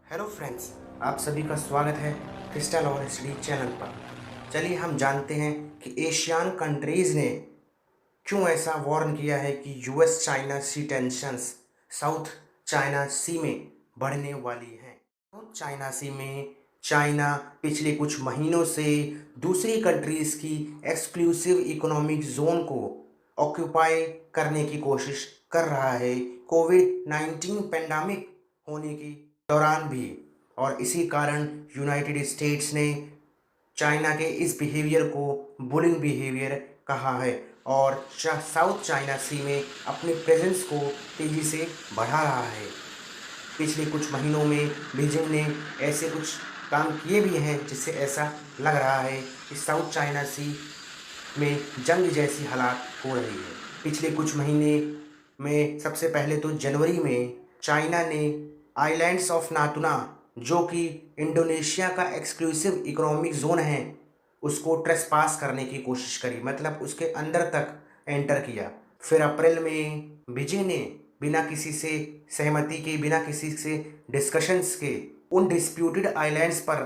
Hello friends, आप सभी का स्वागत है क्रिस्टल और स्टडी चैनल पर। चलिए हम जानते हैं कि एशियन कंट्रीज़ ने क्यों ऐसा वार्न किया है कि यूएस चाइना सी टेंशंस साउथ चाइना सी में बढ़ने वाली हैं। साउथ चाइना सी में चाइना पिछले कुछ महीनों से दूसरी कंट्रीज़ की एक्सक्लूसिव इकोनॉमिक जोन को ऑक्यूपाई करने की कोशिश कर रहा है, कोविड-19 पेंडेमिक होने के दौरान भी। और इसी कारण यूनाइटेड स्टेट्स ने चाइना के इस बिहेवियर को बुलिंग बिहेवियर कहा है और साउथ चाइना सी में अपने प्रेजेंस को तेज़ी से बढ़ा रहा है। पिछले कुछ महीनों में बीजिंग ने ऐसे कुछ काम किए भी हैं जिससे ऐसा लग रहा है कि साउथ चाइना सी में जंग जैसी हालात हो रही है। पिछले कुछ महीने में सबसे पहले तो जनवरी में चाइना ने आइलैंड्स ऑफ नातुना, जो कि इंडोनेशिया का एक्सक्लूसिव इकोनॉमिक जोन है, उसको ट्रेसपास करने की कोशिश करी, मतलब उसके अंदर तक एंटर किया। फिर अप्रैल में बीजिंग ने बिना किसी से सहमति के, बिना किसी से डिस्कशंस के उन डिस्प्यूटेड आइलैंड्स पर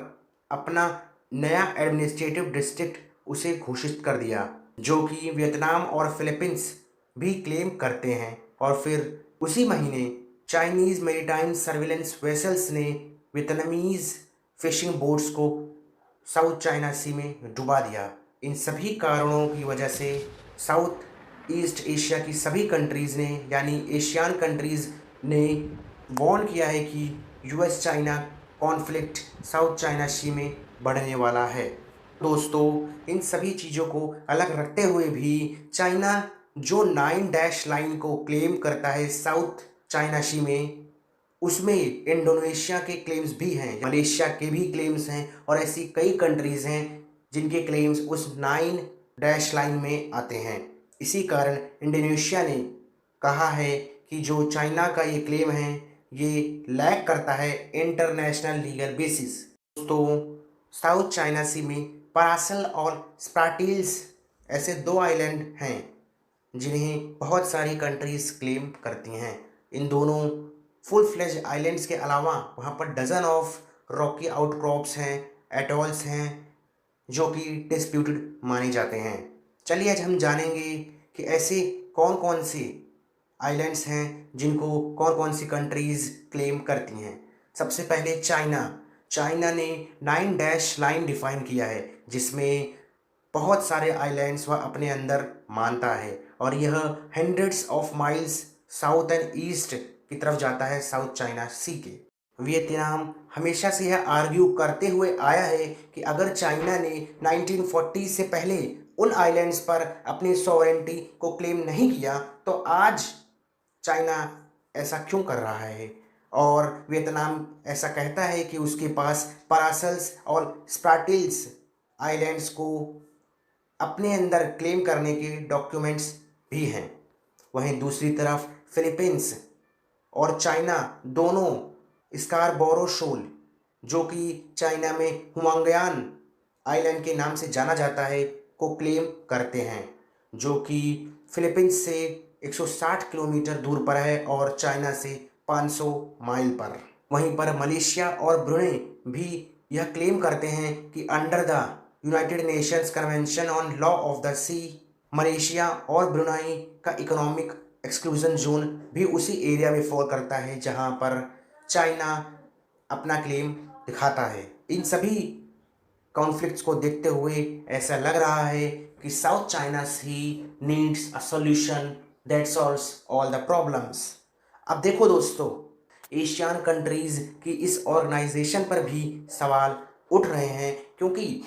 अपना नया एडमिनिस्ट्रेटिव डिस्ट्रिक्ट उसे घोषित कर दिया, जो कि वियतनाम और फिलीपींस भी क्लेम करते हैं। और फिर उसी महीने चाइनीज़ मैरीटाइम सर्विलेंस वेसल्स ने वियतनामीज़ फिशिंग बोट्स को साउथ चाइना सी में डुबा दिया। इन सभी कारणों की वजह से साउथ ईस्ट एशिया की सभी कंट्रीज़ ने, यानी एशियन कंट्रीज़ ने वार्न किया है कि US China conflict South China Sea में बढ़ने वाला है। दोस्तों, इन सभी चीज़ों को अलग रखते हुए भी चाइना जो 9 डैश लाइन को क्लेम करता है साउथ चाइना सी में, उसमें इंडोनेशिया के क्लेम्स भी हैं, मलेशिया के भी क्लेम्स हैं और ऐसी कई कंट्रीज़ हैं जिनके क्लेम्स उस 9 डैश लाइन में आते हैं। इसी कारण इंडोनेशिया ने कहा है कि जो चाइना का ये क्लेम है ये लैक करता है इंटरनेशनल लीगल बेसिस। दोस्तों, साउथ चाइना सी में परासल और स्प्राटिल्स ऐसे दो आइलैंड हैं जिन्हें बहुत सारी कंट्रीज़ क्लेम करती हैं। इन दोनों फुल फ्लेज आइलैंड्स के अलावा वहाँ पर डज़न ऑफ रॉकी आउटक्रॉप्स हैं, एटॉल्स हैं, जो कि डिस्प्यूटेड माने जाते हैं। चलिए आज हम जानेंगे कि ऐसे कौन कौन से आइलैंड्स हैं जिनको कौन कौन सी कंट्रीज़ क्लेम करती हैं। सबसे पहले चाइना ने 9 डैश लाइन डिफाइन किया है, जिसमें बहुत सारे आइलैंड्स वह अपने अंदर मानता है और यह hundreds of miles south and east की तरफ जाता है साउथ चाइना सी के। वियतनाम हमेशा से यह आर्ग्यू करते हुए आया है कि अगर चाइना ने 1940 से पहले उन आइलैंड्स पर अपनी सॉवरेंटी को क्लेम नहीं किया तो आज चाइना ऐसा क्यों कर रहा है। और वियतनाम ऐसा कहता है कि उसके पास परासल्स और स्प्राटिल्स आइलैंड्स को अपने अंदर क्लेम करने के डॉक्यूमेंट्स भी हैं। वहीं दूसरी तरफ फिलीपींस और चाइना दोनों स्कारबोरो शोल, जो कि चाइना में हुआंगयान आइलैंड के नाम से जाना जाता है, को क्लेम करते हैं, जो कि फिलीपींस से 160 किलोमीटर दूर पर है और चाइना से 500 माइल पर। वहीं पर मलेशिया और ब्रुनेई भी यह क्लेम करते हैं कि under the United Nations Convention on Law of the Sea, Malaysia और ब्रुनेई का इकोनॉमिक एक्सक्लूजन जोन भी उसी एरिया में फॉल करता है जहां पर चाइना अपना क्लेम दिखाता है। इन सभी कॉन्फ्लिक्ट्स को देखते हुए ऐसा लग रहा है कि South China Sea needs a solution that solves all the problems. अब देखो दोस्तों, एशियन कंट्रीज़ की इस ऑर्गेनाइजेशन पर भी सवाल उठ रहे हैं, क्योंकि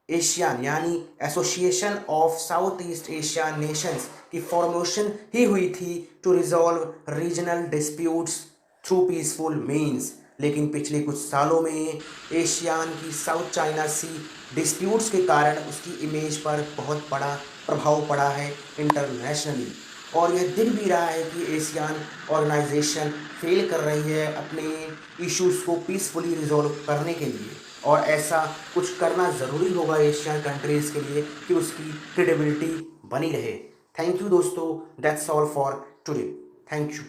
एशियन यानी Association of South East Asian Nations की फॉर्मेशन ही हुई थी to resolve regional disputes through peaceful means. लेकिन पिछले कुछ सालों में एशियन की साउथ चाइना सी डिस्प्यूट्स के कारण उसकी इमेज पर बहुत बड़ा प्रभाव पड़ा है इंटरनेशनली, और यह दिख भी रहा है कि एशियन ऑर्गेनाइजेशन फेल कर रही है अपने इश्यूज़ को पीसफुली रिजॉल्व करने के लिए। और ऐसा कुछ करना ज़रूरी होगा एशियन कंट्रीज़ के लिए कि उसकी क्रेडिबिलिटी बनी रहे। थैंक यू दोस्तों, that's all for today. Thank you.